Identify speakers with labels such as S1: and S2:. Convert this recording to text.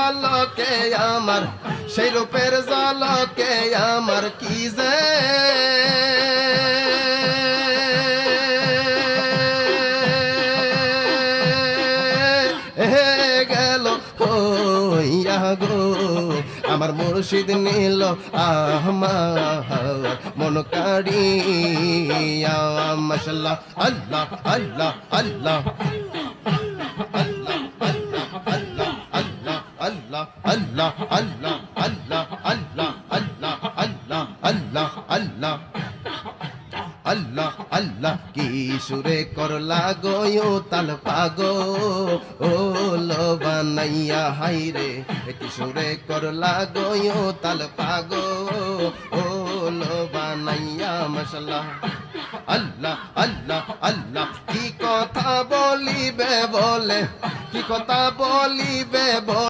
S1: ঝলকে আমার, সেই রূপের ঝলকে আমার কি যে গেল হইয়া গো। আমার মুর্শিদ নীল আমার মন কাড়িয়া। মাশাআল্লাহ, আল্লাহ আল্লাহ আল্লাহ আল্লাহ আল্লাহ আল্লাহ আল্লাহ আল্লাহ আল্লাহ আল্লাহ আল্লাহ আল্লাহ আল্লাহ আল্লাহ আল্লাহ আল্লাহ আল্লাহ। কি সুরে করলা গো তাল পাগো ও লো বানাইয়া হাইরে, কি সুরে করলা গো তাল পাগো ও লো বানাইয়া। মাশাআল্লাহ, আল্লাহ আল্লাহ আল্লাহ। কি কথা বলিবে বলে, কি কথা বলিবে বলে